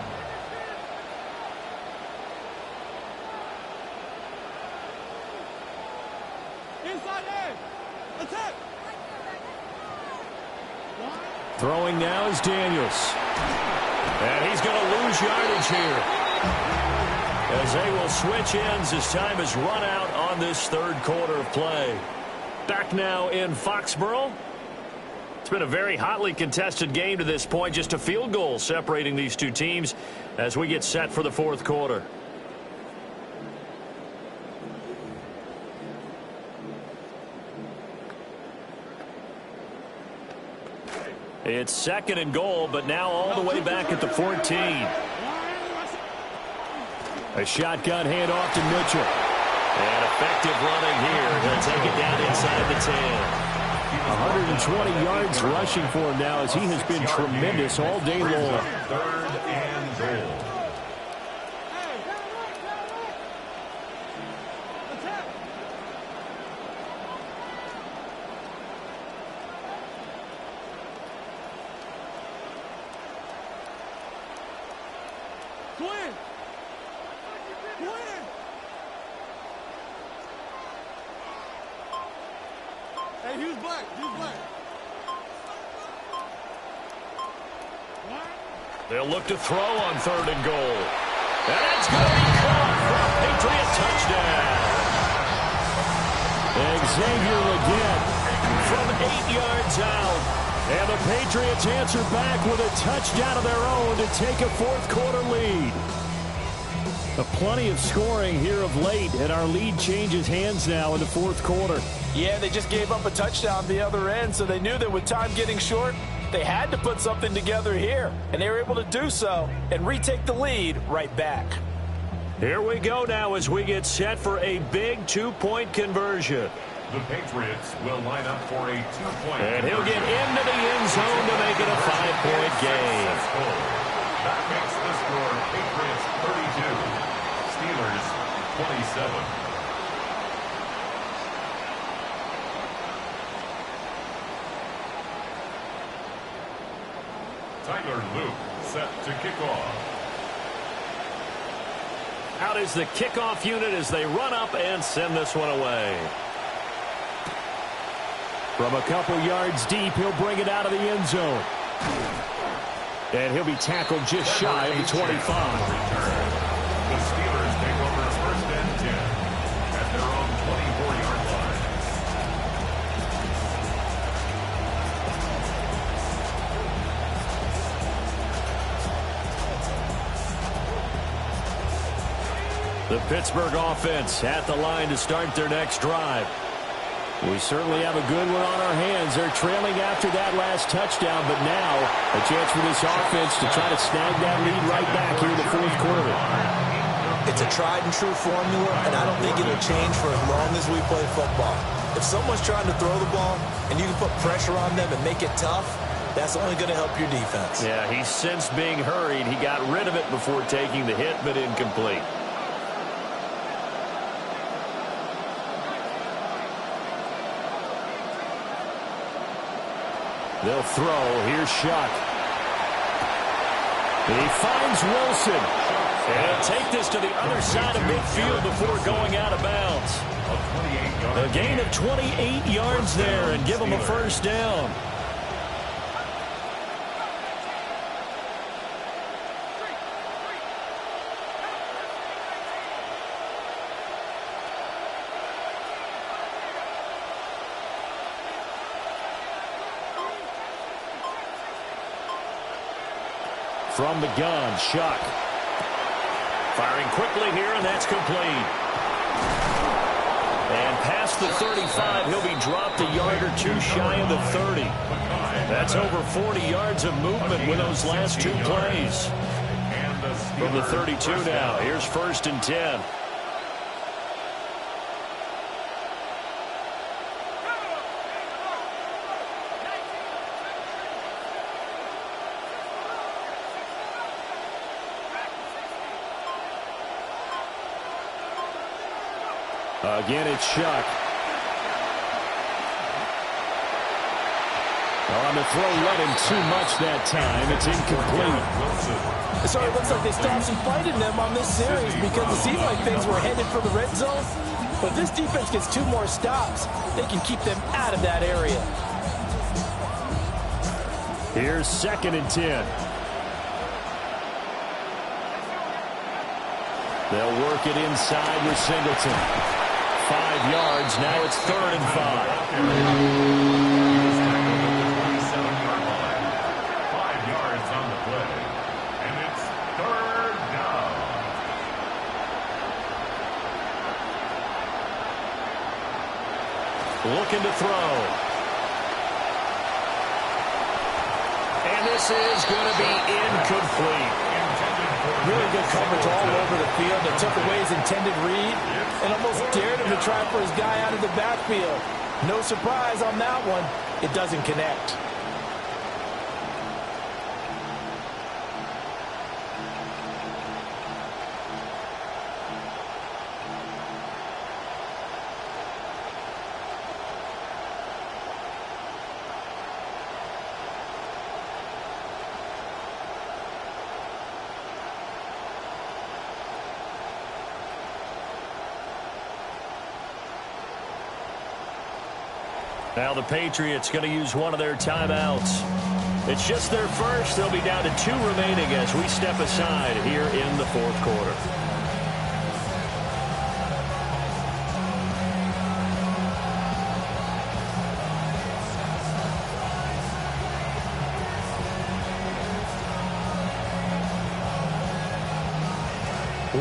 Inside edge. Attack. Throwing now is Daniels. And he's going to lose yardage here. As they will switch ends as time has run out on this 3rd quarter of play. Back now in Foxborough. It's been a very hotly contested game to this point. Just a field goal separating these 2 teams as we get set for the 4th quarter. It's 2nd and goal, but now all the way back at the 14. A shotgun handoff to Mitchell. And effective running here. He'll take it down inside the 10. 120 yards rushing for him now as he has been tremendous all day long. 3rd and goal. Hey, he's black. He's black. They'll look to throw on 3rd and goal. And it's going to be caught for a Patriot touchdown. Xavier Legette from 8 yards out. And the Patriots answer back with a touchdown of their own to take a 4th quarter lead. Plenty of scoring here of late, and our lead changes hands now in the 4th quarter. Yeah, they just gave up a touchdown the other end, so they knew that with time getting short, they had to put something together here, and they were able to do so and retake the lead right back. Here we go now as we get set for a big 2-point conversion. The Patriots will line up for a 2-point And he'll get into the end zone to make it a 5-point game. That makes the score Patriots 32, Steelers 27. Tyler Luke set to kick off. Out is the kickoff unit as they run up and send this one away. From a couple yards deep, he'll bring it out of the end zone. And he'll be tackled just shy of the 25. The Steelers take over 1st and 10 at their own 24-yard line. The Pittsburgh offense at the line to start their next drive. We certainly have a good one on our hands. They're trailing after that last touchdown, but now a chance for this offense to try to snag that lead right back here in the 4th quarter. It's a tried-and-true formula, and I don't think it'll change for as long as we play football. If someone's trying to throw the ball and you can put pressure on them and make it tough, that's only going to help your defense. Yeah, he's since being hurried. He got rid of it before taking the hit, but incomplete. They'll throw. Here's Shuck. He finds Wilson. And he'll take this to the other side of midfield before going out of bounds. A gain of 28 yards there and give him a 1st down. From the gun, Shuck. Firing quickly here, and that's complete. And past the 35, he'll be dropped a yard or two shy of the 30. That's over 40 yards of movement with those last 2 plays. From the 32 now, here's 1st and 10. Again, it's Shuck. On the throw, let him too much that time. It's incomplete. So it looks like they stopped some fight in them on this series because it seemed like things were headed for the red zone. But if this defense gets 2 more stops, they can keep them out of that area. Here's 2nd and 10. They'll work it inside with Singleton. 5 yards. Now it's 3rd and 5. 5 yards on the play. And it's 3rd down. Looking to throw. And this is going to be incomplete. Really good coverage all over the field. They took away his intended read and almost dared him to try for his guy out of the backfield. No surprise on that one. It doesn't connect. Now the Patriots going to use one of their timeouts. It's just their first. They'll be down to 2 remaining as we step aside here in the fourth quarter.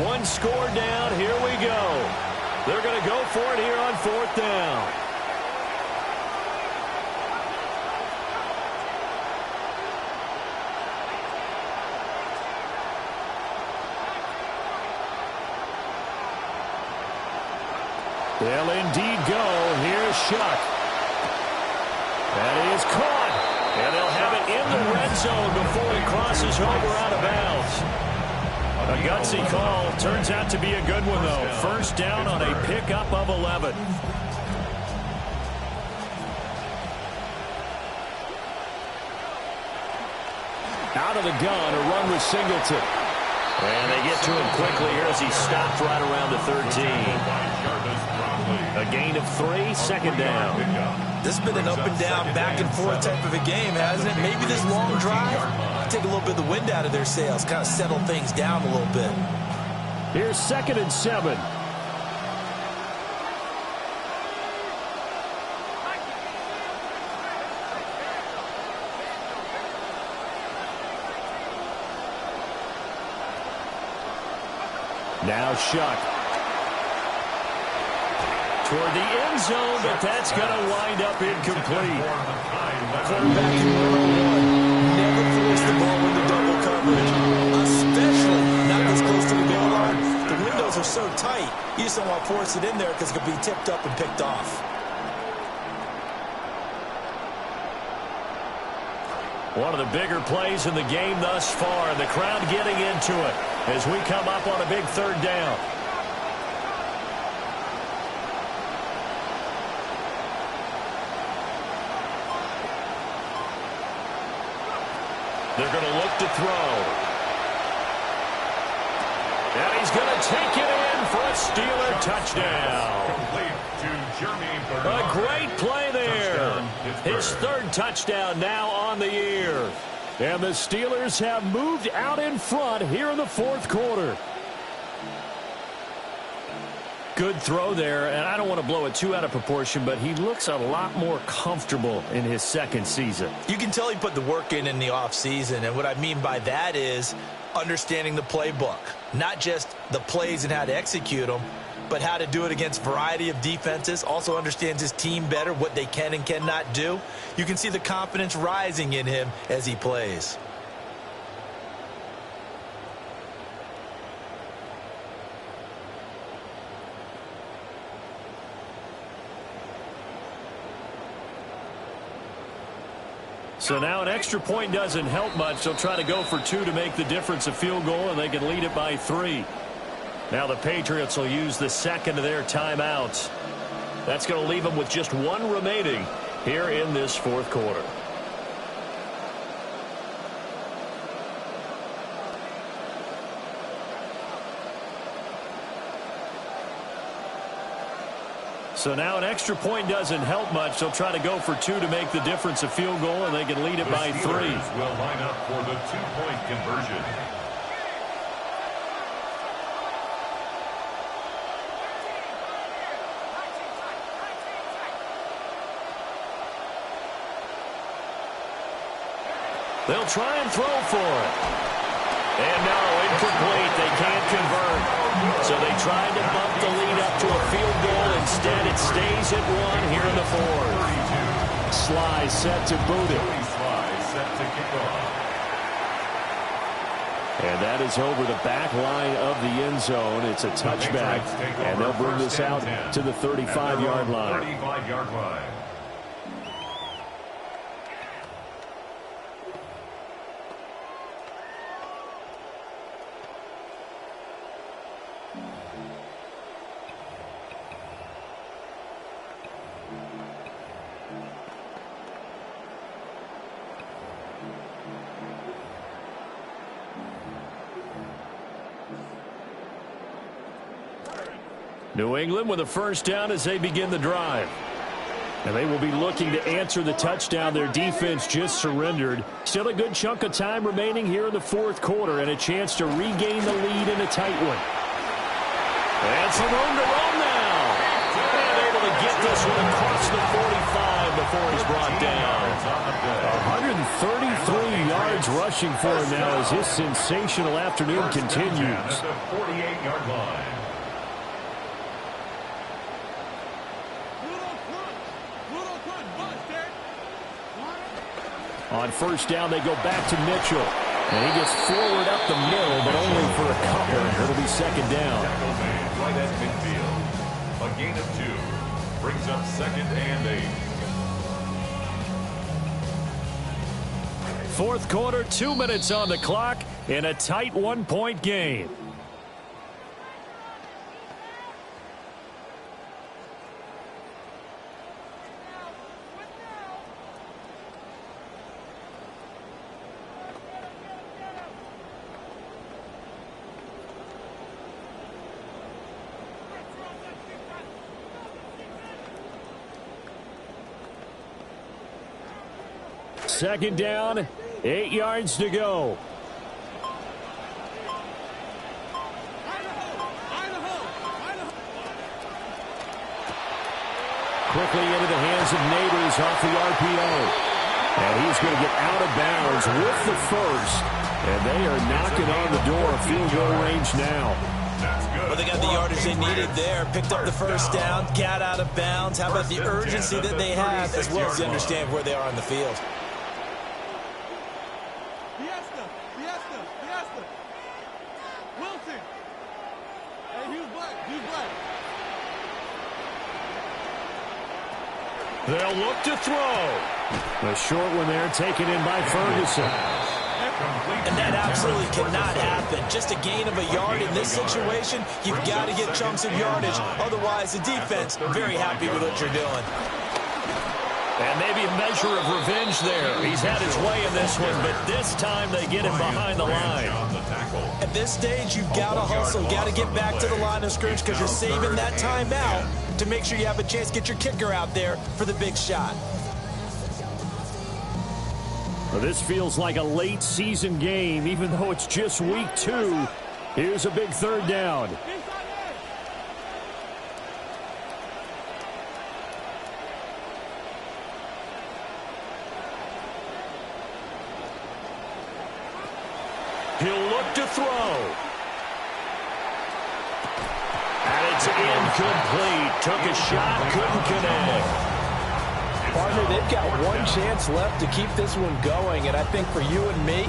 One score down. Here we go. They're going to go for it here on 4th down. They'll indeed go. Here's Shuck. That is caught. And they'll have it in the red zone before he crosses over out of bounds. A gutsy call. Turns out to be a good one, though. First down on a pickup of 11. Out of the gun, a run with Singleton. And they get to him quickly here as he stopped right around the 13. A gain of 3, second down. This has been an up-and-down, back-and-forth type of a game, hasn't it? Maybe this long drive, take a little bit of the wind out of their sails, kind of settle things down a little bit. Here's 2nd and 7. Now Shuck. Toward the end zone, but that's going to wind up incomplete. Quarterback never force the ball into double coverage, especially not this close to the goal line. The windows are so tight, you just don't want to force it in there because it could be tipped up and picked off. One of the bigger plays in the game thus far. The crowd getting into it as we come up on a big 3rd down. They're going to look to throw. And he's going to take it in for a Steeler touchdown. A great play there. His 3rd touchdown now on the year. And the Steelers have moved out in front here in the 4th quarter. Good throw there, and I don't want to blow it too out of proportion, but he looks a lot more comfortable in his 2nd season. You can tell he put the work in the offseason, and what I mean by that is understanding the playbook. Not just the plays and how to execute them, but how to do it against a variety of defenses. Also understands his team better, what they can and cannot do. You can see the confidence rising in him as he plays. So now an extra point doesn't help much. They'll try to go for 2 to make the difference a field goal, and they can lead it by 3. Now the Patriots will use the 2nd of their timeouts. That's going to leave them with just 1 remaining here in this 4th quarter. So now an extra point doesn't help much. They'll try to go for 2 to make the difference a field goal, and they can lead it by 3. Will line up for the 2-point conversion. They'll try and throw for it. And no, incomplete. They can't convert. So they tried to bump the lead up to a field goal. Instead, it stays at 1 here in the 4th. Sly set to boot it. to kick off. And that is over the back line of the end zone. It's a touchback, and they'll bring this out to the 35-yard line. 35-yard line. New England with a first down as they begin the drive. And they will be looking to answer the touchdown their defense just surrendered. Still a good chunk of time remaining here in the fourth quarter and a chance to regain the lead in a tight one. And some room to run now. And able to get this one across the 45 before he's brought down. 133 yards rushing for him now as his sensational afternoon continues. The 48-yard line. On first down, they go back to Mitchell. And he gets forward up the middle, but only for a couple. It'll be second down. Right at midfield. A gain of 2. Brings up 2nd and 8. Fourth quarter, 2 minutes on the clock in a tight one-point game. Second down, 8 yards to go. Quickly into the hands of Neighbors off the RPO. And he's going to get out of bounds with the first. And they are knocking on the door of field goal range now. Well, they got the yardage they needed there. Picked up the first down, got out of bounds. How about the urgency that they have, as well as they understand where they are on the field? Wilson. Hey, Hughes Black. Hughes Black. They'll look to throw. A short one there taken in by Ferguson. And that absolutely cannot happen. Just a gain of a yard in this situation, you've got to get chunks of yardage. Otherwise, the defense, very happy with what you're doing. And maybe a measure of revenge there. He's had his way in this one, but this time they get him behind the line. At this stage, you've got to hustle. Got to get back to the line of scrimmage because you're saving that time out to make sure you have a chance to get your kicker out there for the big shot. Well, this feels like a late season game, even though it's just week 2. Here's a big third down. He'll look to throw. And it's incomplete. Took a shot, couldn't connect. Partner, they've got one chance left to keep this one going, and I think for you and me,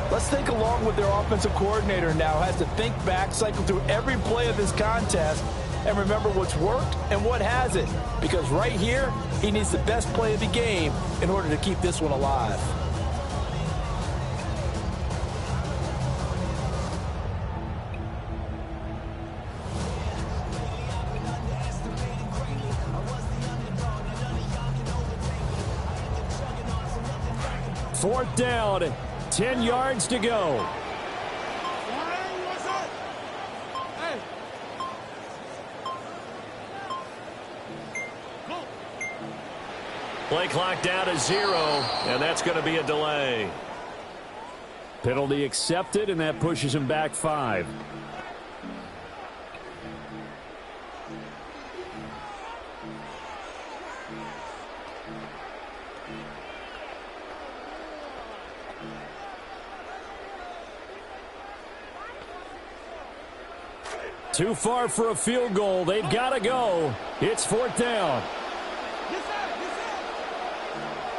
let's think along with their offensive coordinator now, has to think back, cycle through every play of this contest, and remember what's worked and what hasn't. Because right here, he needs the best play of the game in order to keep this one alive. Fourth down, 10 yards to go. Play clock down to 0, and that's going to be a delay. Penalty accepted, and that pushes him back 5. Too far for a field goal. They've got to go. It's fourth down.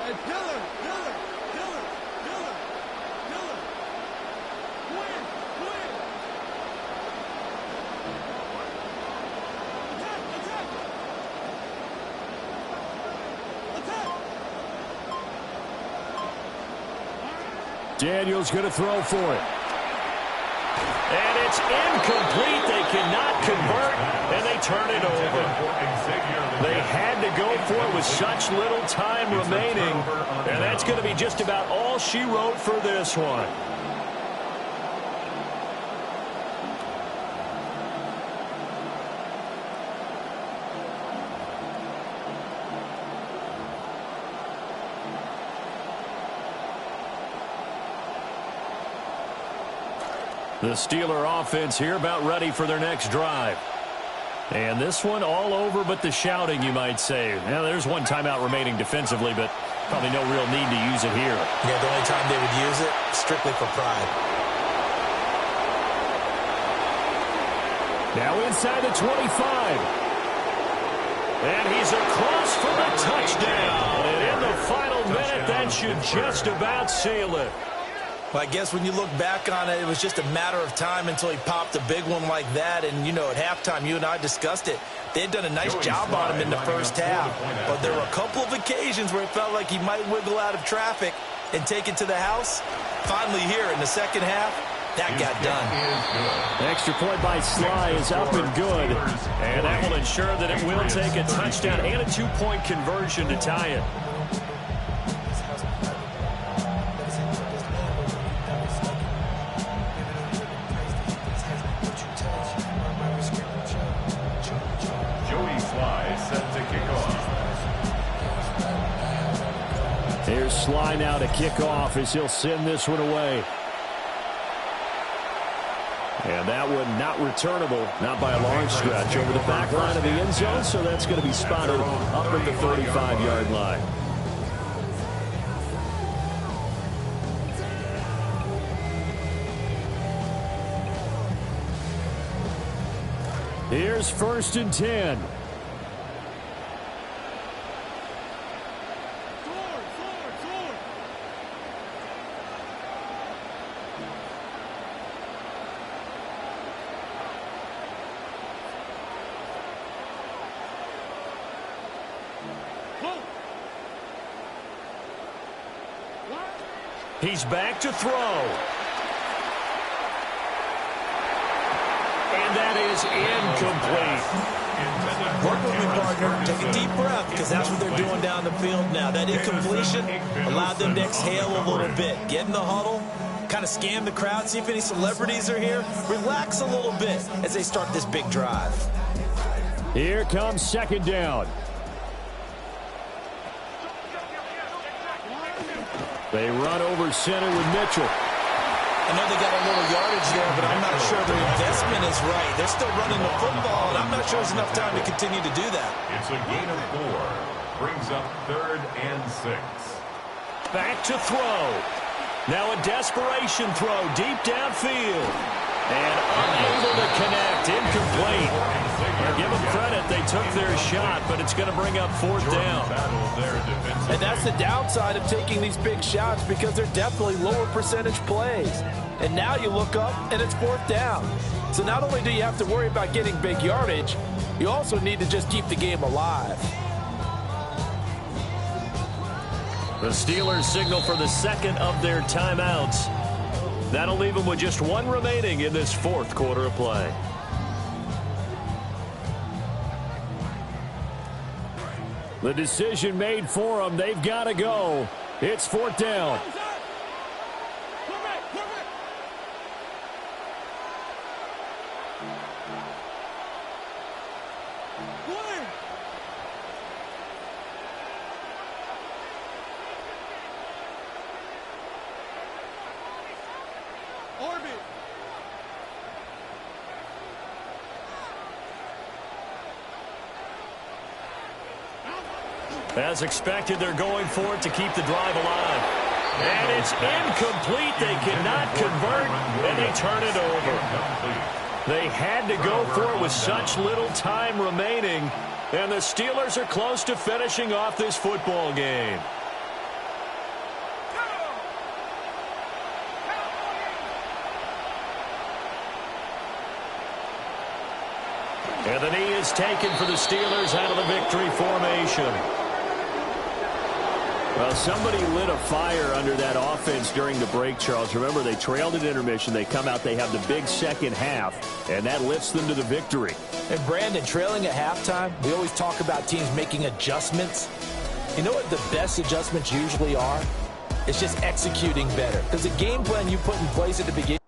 Hey, Pillar. Daniels going to throw for it. And it's incomplete. They cannot convert, and they turn it over. They had to go for it with such little time remaining, and that's going to be just about all she wrote for this one. The Steeler offense here about ready for their next drive. And this one all over but the shouting, you might say. Now, there's one timeout remaining defensively, but probably no real need to use it here. Yeah, the only time they would use it, strictly for pride. Now inside the 25. And he's across for the touchdown. And in the final minute, that should just about seal it. Well, I guess when you look back on it, it was just a matter of time until he popped a big one like that. And, you know, at halftime, you and I discussed it. They had done a nice job on him in the first half. But there were a couple of occasions where it felt like he might wiggle out of traffic and take it to the house. Finally here in the second half, that got done. Extra point by Sly is up and good. And that will ensure that it will take a touchdown and a two-point conversion to tie it. Here's Sly now to kick off as he'll send this one away. And that one not returnable, not by a long stretch, over the back line of the end zone, so that's going to be spotted up at the 35-yard line. Here's 1st and 10. He's back to throw. And that is incomplete. Work with me, partner. Take a deep breath, because that's what they're doing down the field now. That incompletion allowed them to exhale a little bit. Get in the huddle, kind of scan the crowd, see if any celebrities are here. Relax a little bit as they start this big drive. Here comes 2nd down. They run over center with Mitchell. I know they got a little yardage there, but I'm not sure their investment is right. They're still running the football, and I'm not sure there's enough time to continue to do that. It's a gain of 4. Brings up 3rd and 6. Back to throw. Now a desperation throw deep downfield. And unable to connect. Incomplete. Give them credit. They took their shot, but it's going to bring up 4th down. And that's the downside of taking these big shots, because they're definitely lower percentage plays. And now you look up, and it's 4th down. So not only do you have to worry about getting big yardage, you also need to just keep the game alive. The Steelers signal for the second of their timeouts. That'll leave them with just one remaining in this 4th quarter of play. The decision made for them. They've got to go. It's 4th down. As expected, they're going for it to keep the drive alive. And it's incomplete. They cannot convert, and they turn it over. They had to go for it with such little time remaining, and the Steelers are close to finishing off this football game. And the knee is taken for the Steelers out of the victory formation. Well, somebody lit a fire under that offense during the break, Charles. Remember, they trailed at intermission. They come out, they have the big second half, and that lifts them to the victory. And Brandon, trailing at halftime, we always talk about teams making adjustments. You know what the best adjustments usually are? It's just executing better. Because the game plan you put in place at the beginning